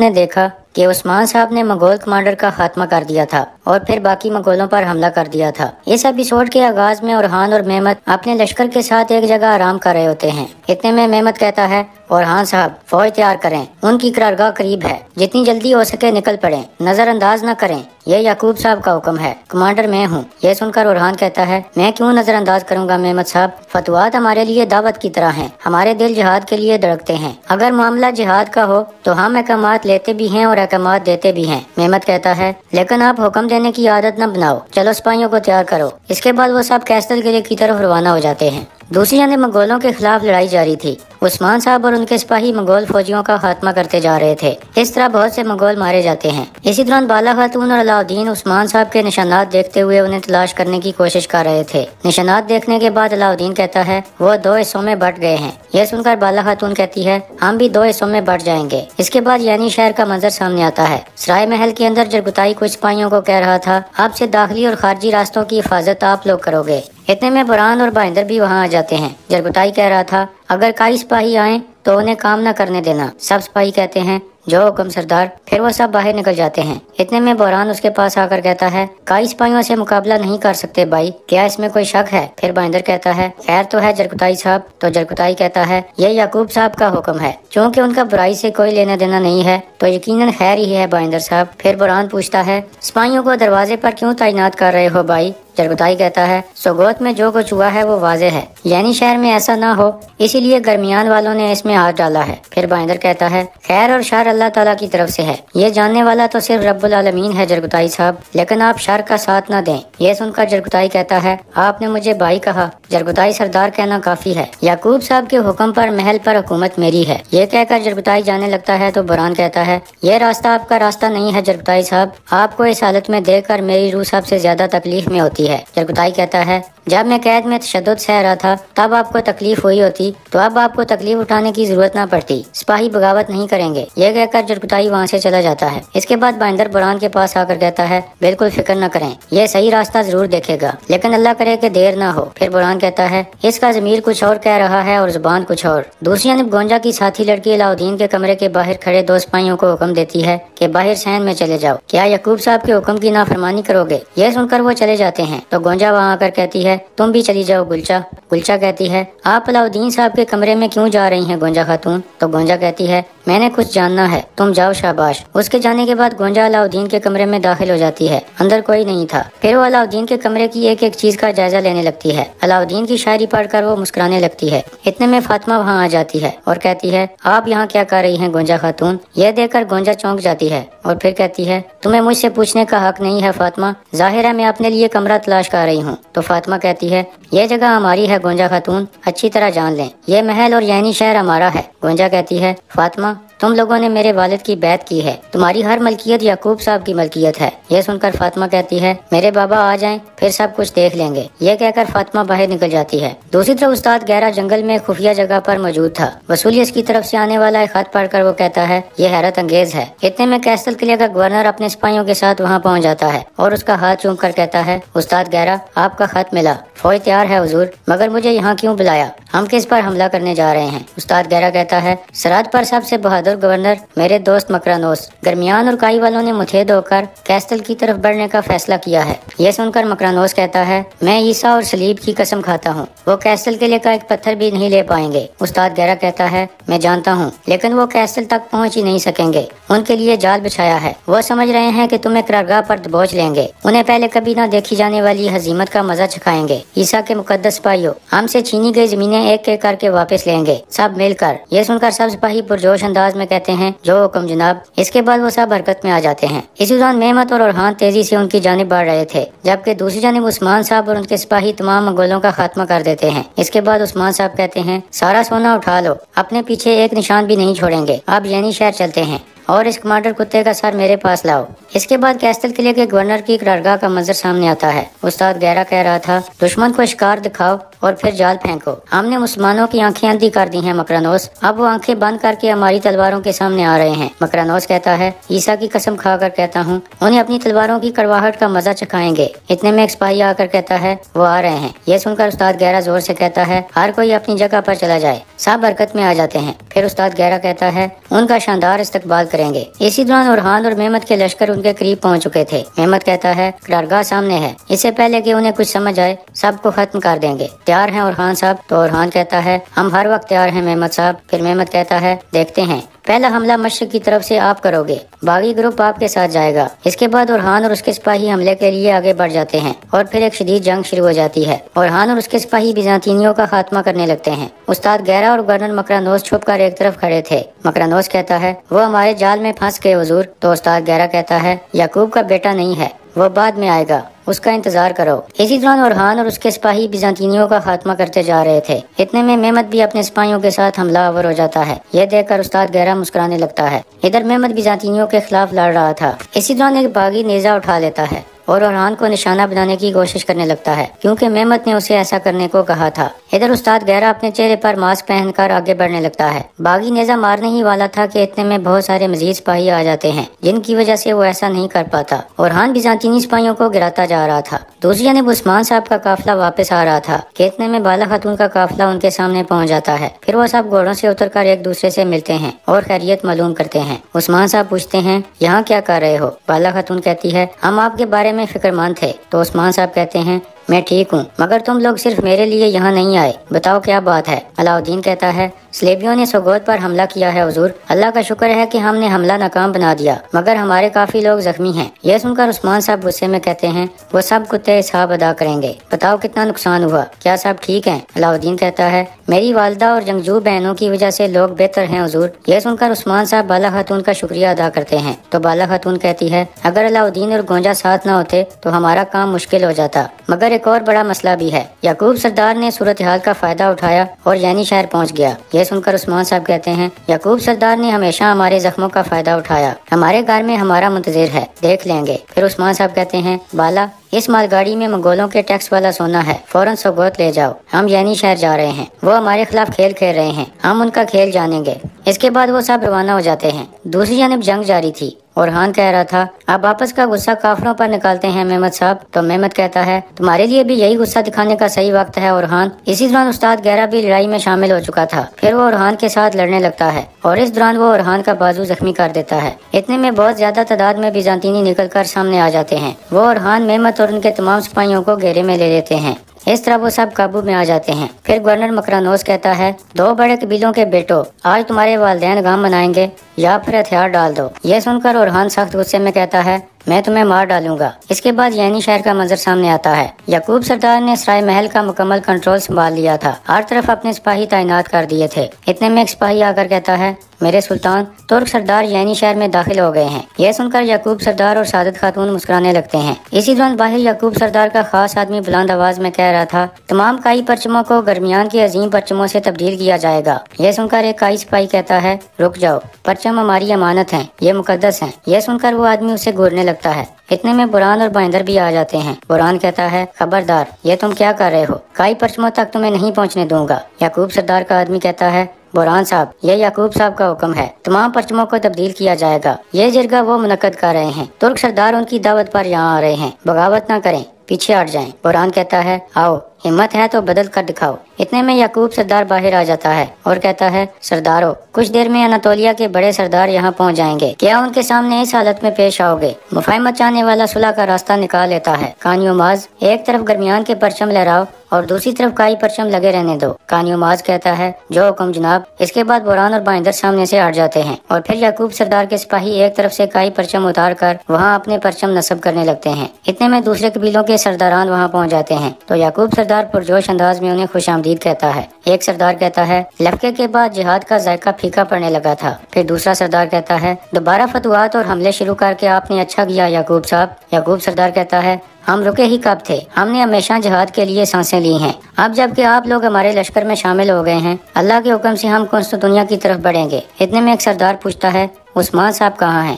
نے دیکھا کہ عثمان صاحب نے منگول کمانڈر کا خاتمہ کر دیا تھا اور پھر باقی منگولوں پر حملہ کر دیا تھا۔ اس ایپیسوڈ کے آغاز میں اورحان اور مہمت اپنے لشکر کے ساتھ ایک جگہ آرام کر رہے ہوتے ہیں۔ اتنے میں مہمت کہتا ہے اورحان صاحب فوج تیار کریں، ان کی قرارگاہ قریب ہے، جتنی جلدی ہو سکے نکل پڑیں، نظر انداز نہ کریں، یہ یعقوب صاحب کا حکم ہے، کمانڈر میں ہوں۔ یہ سن کر اورحان کہتا ہے میں کیوں نظر انداز کروں گا مہمت صاحب، فتوحات ہمارے لیے دعوت کی طرح ہیں، ہمارے دل جہاد کے لیے دھڑکتے ہیں، اگر معاملہ جہاد کا ہو تو ہم احکامات لیتے بھی ہیں اور احکامات دیتے بھی ہیں۔ مہمت کہتا ہے لیکن آپ حکم دینے کی عادت نہ بناؤ، چلو سپاہیوں کو تیار کرو۔ اس کے بعد وہ سب کیسٹل قلعے کی طرف روانہ ہو جاتے ہیں۔ دوسری جانب منگولوں کے خلاف لڑائی جاری تھی۔ عثمان صاحب اور ان کے سپاہی منگول فوجیوں کا خاتمہ کرتے جا رہے تھے۔ اس طرح بہت سے منگول مارے جاتے ہیں۔ اسی دوران بالا خاتون اور علاؤدین عثمان صاحب کے نشانات دیکھتے ہوئے انہیں تلاش کرنے کی کوشش کر رہے تھے۔ نشانات دیکھنے کے بعد علاؤدین کہتا ہے وہ 2 حصوں میں بٹ گئے ہیں۔ یہ سن کر بالا خاتون کہتی ہے ہم بھی 2 حصوں میں بٹ جائیں گے۔ اس کے بعد یعنی شہر کا منظر سامنے آتا ہے۔ سرائے محل کے اندر جرگتائی کچھ سپاہیوں کو کہہ رہا تھا آپ سے داخلی اور خارجی راستوں کی حفاظت آپ لوگ کرو گے۔ اتنے میں بران اور بہندر بھی وہاں آ جاتے ہیں۔ جرگتائی کہہ رہا تھا اگر کئی سپاہی آئیں تو انہیں کام نہ کرنے دینا۔ سب سپاہی کہتے ہیں جو حکم سردار، پھر وہ سب باہر نکل جاتے ہیں۔ اتنے میں بحران اس کے پاس آ کر کہتا ہے کئی سپاہیوں سے مقابلہ نہیں کر سکتے بھائی، کیا اس میں کوئی شک ہے؟ پھر بہندر کہتا ہے خیر تو ہے جرگتائی صاحب۔ تو جرگتائی کہتا ہے یہ یعقوب صاحب کا حکم ہے، چونکہ ان کا برائی سے کوئی لینا دینا نہیں ہے تو یقیناً خیر ہی ہے بہندر صاحب۔ پھر بحران پوچھتا ہے سپاہیوں کو دروازے پر کیوں تعینات کر رہے ہو بھائی؟ جرگتائی کہتا ہے سوگوت میں جو کچھ ہوا ہے وہ واضح ہے، یعنی شہر میں ایسا نہ ہو اسی لیے گرمیان والوں نے اس میں ہاتھ ڈالا ہے۔ پھر بہندر کہتا ہے خیر اور شر اللہ تعالیٰ کی طرف سے ہے، یہ جاننے والا تو صرف رب العالمین ہے جرگتائی صاحب، لیکن آپ شر کا ساتھ نہ دیں۔ یہ سن کر جرگتائی کہتا ہے آپ نے مجھے بھائی کہا، جرگتائی سردار کہنا کافی ہے، یعقوب صاحب کے حکم پر محل پر حکومت میری ہے۔ یہ کہہ کر جرگتائی جانے لگتا ہے تو بران کہتا ہے یہ راستہ آپ کا راستہ نہیں ہے جرگتائی صاحب، آپ کو اس حالت میں دیکھ کر میری روح سب سے زیادہ تکلیف میں ہوتی ہے۔ جرگتائی کہتا ہے جب میں قید میں تشدد سہ رہا تھا تب آپ کو تکلیف ہوئی ہوتی تو اب آپ کو تکلیف اٹھانے کی ضرورت نہ پڑتی، سپاہی بغاوت نہیں کریں گے۔ یہ کہہ کر جرگتائی وہاں سے چلا جاتا ہے۔ اس کے بعد بہندر بران کے پاس آ کر کہتا ہے بالکل فکر نہ کریں، یہ صحیح راستہ ضرور دیکھے گا، لیکن اللہ کرے کہ دیر نہ ہو۔ پھر بران کہتا ہے اس کا ضمیر کچھ اور کہہ رہا ہے اور زبان کچھ اور۔ دوسری جانب گونجا کی ساتھی لڑکی علاؤدین کے کمرے کے باہر کھڑے 2 سپاہیوں کو حکم دیتی ہے کہ باہر صحن میں چلے جاؤ، کیا یعقوب صاحب کے حکم کی نافرمانی کرو گے؟ یہ سن کر وہ چلے جاتے ہیں تو گونجا وہاں آ کر کہتی ہے تم بھی چلی جاؤ گلچا۔ گلچا کہتی ہے آپ علاؤدین صاحب کے کمرے میں کیوں جا رہی ہیں گونجا خاتون؟ تو گونجا کہتی ہے میں نے کچھ جاننا ہے، تم جاؤ شاباش۔ اس کے جانے کے بعد گونجا علاؤدین کے کمرے میں داخل ہو جاتی ہے، اندر کوئی نہیں تھا۔ پھر وہ علاؤدین کے کمرے کی ایک ایک چیز کا جائزہ لینے لگتی ہے۔ علاؤدین کی شاعری پڑھ کر وہ مسکرانے لگتی ہے۔ اتنے میں فاطمہ وہاں آ جاتی ہے اور کہتی ہے آپ یہاں کیا کر رہی ہیں گونجا خاتون؟ یہ دیکھ کر گونجا چونک جاتی ہے اور پھر کہتی ہے تمہیں مجھ سے پوچھنے کا حق نہیں ہے فاطمہ، ظاہر ہے میں اپنے لیے کمرہ تلاش کر رہی ہوں۔ تو فاطمہ کہتی ہے یہ جگہ ہماری ہے گونجا خاتون، اچھی طرح جان لیں، یہ محل اور یعنی شہر ہمارا ہے۔ گونجا کہتی ہے فاطمہ تم لوگوں نے میرے والد کی بیعت کی ہے، تمہاری ہر ملکیت یعقوب صاحب کی ملکیت ہے۔ یہ سن کر فاطمہ کہتی ہے میرے بابا آ جائیں پھر سب کچھ دیکھ لیں گے۔ یہ کہہ کر فاطمہ باہر نکل جاتی ہے۔ دوسری طرف استاد گہرا جنگل میں خفیہ جگہ پر موجود تھا۔ وسولیس کی طرف سے آنے والا ایک خط پڑھ کر وہ کہتا ہے یہ حیرت انگیز ہے۔ اتنے میں کیسٹل قلعے کا گورنر اپنے سپاہیوں کے ساتھ وہاں پہنچ جاتا ہے اور اس کا ہاتھ چوم کر کہتا ہے استاد گہرا آپ کا خط ملا، فوج تیار ہے حضور، مگر مجھے یہاں کیوں بلایا؟ ہم کس پر حملہ کرنے جا رہے ہیں؟ استاد گہرا کہتا ہے سرحد پر سب سے بہادر گورنر میرے دوست مکرانوس، گرمیان اور کائی والوں نے متحد ہو کر کیسٹل کی طرف بڑھنے کا فیصلہ کیا ہے۔ یہ سن کر مکرانوس کہتا ہے میں عیسیٰ اور صلیب کی قسم کھاتا ہوں وہ کیسٹل کے لیے کا ایک پتھر بھی نہیں لے پائیں گے۔ استاد گہرا کہتا ہے میں جانتا ہوں، لیکن وہ کیسٹل تک پہنچ ہی نہیں سکیں گے، ان کے لیے جال بچھایا ہے، وہ سمجھ رہے ہیں کہ تمہیں قرارگاہ پر دبوچ لیں گے، انہیں پہلے کبھی نہ دیکھی جانے والی ہزیمت کا مزہ چکھائیں گے۔ عیسیٰ کے مقدس سپاہیوں ہم سے چھینی گئی زمینیں ایک ایک کر کے واپس لیں گے، سب مل کر۔ یہ سن کر سب سپاہی پرجوش انداز میں کہتے ہیں جو حکم جناب۔ اس کے بعد وہ سب حرکت میں آ جاتے ہیں۔ اسی دوران مہمت اور اورحان تیزی سے ان کی جانب بڑھ رہے تھے، جبکہ دوسری جانب عثمان صاحب اور ان کے سپاہی تمام منگولوں کا خاتمہ کر دیتے ہیں۔ اس کے بعد عثمان صاحب کہتے ہیں سارا سونا اٹھا لو، اپنے پیچھے ایک نشان بھی نہیں چھوڑیں گے، اب یعنی شہر چلتے ہیں اور اس کمانڈر کتے کا سر میرے پاس لاؤ۔ اس کے بعد کیسٹل قلعے کے گورنر کی قرارگاہ کا منظر سامنے آتا ہے۔ استاد گہرا کہہ رہا تھا دشمن کو شکار دکھاؤ اور پھر جال پھینکو، ہم نے مسلمانوں کی آنکھیں اندھی کر دی ہیں مکرانوس، اب وہ آنکھیں بند کر کے ہماری تلواروں کے سامنے آ رہے ہیں۔ مکرانوس کہتا ہے عیسیٰ کی قسم کھا کر کہتا ہوں انہیں اپنی تلواروں کی کڑواہٹ کا مزہ چکھائیں گے۔ اتنے میں ایک سپاہی آ کر کہتا ہے وہ آ رہے ہیں۔ یہ سن کر استاد گہرا زور سے کہتا ہے ہر کوئی اپنی جگہ پر چلا جائے، سب حرکت میں آ جاتے ہیں۔ پھر استاد گہرا کہتا ہے ان کا شاندار استقبال کریں۔ کریں گے। اسی دوران اورحان اور مہمت کے لشکر ان کے قریب پہنچ چکے تھے۔ مہمت کہتا ہے قرارگاہ سامنے ہے، اس سے پہلے کہ انہیں کچھ سمجھ آئے سب کو ختم کر دیں گے۔ تیار ہیں اورحان صاحب؟ تو اورحان کہتا ہے ہم ہر وقت تیار ہیں مہمت صاحب۔ پھر مہمت کہتا ہے دیکھتے ہیں، پہلا حملہ مشرق کی طرف سے آپ کرو گے، باغی گروپ آپ کے ساتھ جائے گا۔ اس کے بعد اورحان اور اس کے سپاہی حملے کے لیے آگے بڑھ جاتے ہیں اور پھر ایک شدید جنگ شروع ہو جاتی ہے۔ اورحان اور اس کے سپاہی بیزانتینیوں کا خاتمہ کرنے لگتے ہیں۔ استاد گیرا اور گورنر مکرانوس چھپ کر ایک طرف کھڑے تھے۔ مکرانوس کہتا ہے وہ ہمارے جال میں پھنس گئے حضور۔ تو استاد گیرا کہتا ہے یعقوب کا بیٹا نہیں ہے، وہ بعد میں آئے گا، اس کا انتظار کرو۔ اسی دوران اورحان اور اس کے سپاہی بیزانتینیوں کا خاتمہ کرتے جا رہے تھے۔ اتنے میں مہمت بھی اپنے سپاہیوں کے ساتھ حملہ آور ہو جاتا ہے۔ یہ دیکھ کر استاد گہرا مسکرانے لگتا ہے۔ ادھر مہمت بیزانتینیوں کے خلاف لڑ رہا تھا۔ اسی دوران ایک باغی نیزہ اٹھا لیتا ہے اور اورحان کو نشانہ بنانے کی کوشش کرنے لگتا ہے، کیونکہ مہمت نے اسے ایسا کرنے کو کہا تھا۔ ادھر استاد گہرا اپنے چہرے پر ماسک پہن کر آگے بڑھنے لگتا ہے۔ باغی نیزہ مارنے ہی والا تھا کہ اتنے میں بہت سارے مزید سپاہی آ جاتے ہیں، جن کی وجہ سے وہ ایسا نہیں کر پاتا۔ اورحان بیزانتینی سپاہیوں کو گراتا جا رہا تھا۔ دوسری جانب عثمان صاحب کا قافلہ واپس آ رہا تھا کہ اتنے میں بالا خاتون کا قافلہ ان کے سامنے پہنچ جاتا ہے۔ پھر وہ سب گھوڑوں سے اتر کر ایک دوسرے سے ملتے ہیں اور خیریت معلوم کرتے ہیں۔ عثمان صاحب پوچھتے ہیں یہاں کیا کر رہے ہو؟ بالا خاتون کہتی ہے ہم آپ کے بارے میں فکر مند تھے۔ تو عثمان صاحب کہتے ہیں میں ٹھیک ہوں، مگر تم لوگ صرف میرے لیے یہاں نہیں آئے، بتاؤ کیا بات ہے؟ علاؤدین کہتا ہے سلیبیوں نے سوگوت پر حملہ کیا ہے حضور، اللہ کا شکر ہے کہ ہم نے حملہ ناکام بنا دیا، مگر ہمارے کافی لوگ زخمی ہیں۔ یہ سن کر عثمان صاحب غصے میں کہتے ہیں وہ سب کتے حساب ادا کریں گے، بتاؤ کتنا نقصان ہوا، کیا سب ٹھیک ہیں؟ علاؤدین کہتا ہے میری والدہ اور جنگجو بہنوں کی وجہ سے لوگ بہتر ہیں حضور۔ یہ سن کر عثمان صاحب بالا خاتون کا شکریہ ادا کرتے ہیں۔ تو بالا خاتون کہتی ہے اگر علاؤدین اور گونجا ساتھ نہ ہوتے تو ہمارا کام مشکل ہو جاتا، مگر ایک اور بڑا مسئلہ بھی ہے۔ یعقوب سردار نے صورتحال کا فائدہ اٹھایا اور یعنی شہر پہنچ گیا۔ یہ سن کر عثمان صاحب کہتے ہیں یعقوب سردار نے ہمیشہ ہمارے زخموں کا فائدہ اٹھایا، ہمارے گھر میں ہمارا منتظر ہے، دیکھ لیں گے۔ پھر عثمان صاحب کہتے ہیں بالا اس مال گاڑی میں منگولوں کے ٹیکس والا سونا ہے، فوراً سوگوت لے جاؤ، ہم یعنی شہر جا رہے ہیں، وہ ہمارے خلاف کھیل کھیل رہے ہیں، ہم ان کا کھیل جانیں گے۔ اس کے بعد وہ سب روانہ ہو جاتے ہیں۔ دوسری جانب جنگ جاری تھی۔ اورحان کہہ رہا تھا اب آپس کا غصہ کافروں پر نکالتے ہیں مہمت صاحب۔ تو مہمت کہتا ہے تمہارے لیے بھی یہی غصہ دکھانے کا صحیح وقت ہے اورحان۔ اسی دوران استاد گہرا بھی لڑائی میں شامل ہو چکا تھا۔ پھر وہ اورحان کے ساتھ لڑنے لگتا ہے اور اس دوران وہ اورحان کا بازو زخمی کر دیتا ہے۔ اتنے میں بہت زیادہ تعداد میں بیزانتینی نکل کر سامنے آ جاتے ہیں۔ وہ اورحان، مہمت اور ان کے تمام سپاہیوں کو گھیرے میں لے لیتے ہیں۔ اس طرح وہ سب قابو میں آ جاتے ہیں۔ پھر گورنر مکرانوس کہتا ہے دو بڑے قبیلوں کے بیٹو، آج تمہارے والدین غم منائیں گے یا پھر ہتھیار ڈال دو۔ یہ سن کر اورحان سخت غصے میں کہتا ہے میں تمہیں مار ڈالوں گا۔ اس کے بعد یعنی شہر کا منظر سامنے آتا ہے۔ یعقوب سردار نے سرائے محل کا مکمل کنٹرول سنبھال لیا تھا، ہر طرف اپنے سپاہی تعینات کر دیے تھے۔ اتنے میں ایک سپاہی آ کر کہتا ہے میرے سلطان، ترک سردار یعنی شہر میں داخل ہو گئے ہیں۔ یہ سن کر یعقوب سردار اور سعادت خاتون مسکرانے لگتے ہیں۔ اسی دوران باہر یعقوب سردار کا خاص آدمی بلند آواز میں کہہ رہا تھا تمام کائی پرچموں کو درمیان کے عظیم پرچموں سے تبدیل کیا جائے گا۔ یہ سن کر ایک کائی سپاہی کہتا ہے رک جاؤ، پرچم ہماری امانت ہیں، یہ مقدس ہیں۔ یہ سن کر وہ آدمی اسے گھورنے لگتا ہے۔ اتنے میں بران اور بائندر بھی آ جاتے ہیں۔ بران کہتا ہے خبردار، یہ تم کیا کر رہے ہو، کائی پرچموں تک تمہیں نہیں پہنچنے دوں گا۔ یعقوب سردار کا آدمی کہتا ہے بران صاحب، یہ یعقوب صاحب کا حکم ہے، تمام پرچموں کو تبدیل کیا جائے گا۔ یہ جرگہ وہ منعقد کر رہے ہیں، ترک سردار ان کی دعوت پر یہاں آ رہے ہیں، بغاوت نہ کریں، پیچھے ہٹ جائیں۔ بران کہتا ہے آؤ، ہمت ہے تو بدل کر دکھاؤ۔ اتنے میں یعقوب سردار باہر آ جاتا ہے اور کہتا ہے سردارو، کچھ دیر میں اناتولیا کے بڑے سردار یہاں پہنچ جائیں گے، کیا ان کے سامنے اس حالت میں پیش آؤ گے؟ مفاہمت چاہنے والا صلح کا راستہ نکال لیتا ہے۔ کانیو ماز، ایک طرف درمیان کے پرچم لہراؤ اور دوسری طرف کائی پرچم لگے رہنے دو۔ کانیو ماز کہتا ہے جو حکم جناب۔ اس کے بعد بران اور بائندر سامنے سے ہٹ جاتے ہیں اور پھر یعقوب سردار کے سپاہی ایک طرف سے کائی پرچم اتار کر وہاں اپنے پرچم نصب کرنے لگتے ہیں۔ اتنے میں دوسرے قبیلوں کے سرداران وہاں پہنچ جاتے ہیں تو یعقوب سردار پرجوش انداز میں انہیں خوش آمدید کہتا ہے۔ ایک سردار کہتا ہے لفقے کے بعد جہاد کا ذائقہ پھیکا پڑنے لگا تھا۔ پھر دوسرا سردار کہتا ہے دوبارہ فتوحات اور حملے شروع کر کے آپ نے اچھا کیا یعقوب صاحب۔ یعقوب سردار کہتا ہے ہم رکے ہی کب تھے، ہم نے ہمیشہ جہاد کے لیے سانسیں لی ہیں، اب جب کہ آپ لوگ ہمارے لشکر میں شامل ہو گئے ہیں، اللہ کے حکم سے ہم قسطنطنیہ کی طرف بڑھیں گے۔ اتنے میں ایک سردار پوچھتا ہے عثمان صاحب کہاں ہیں،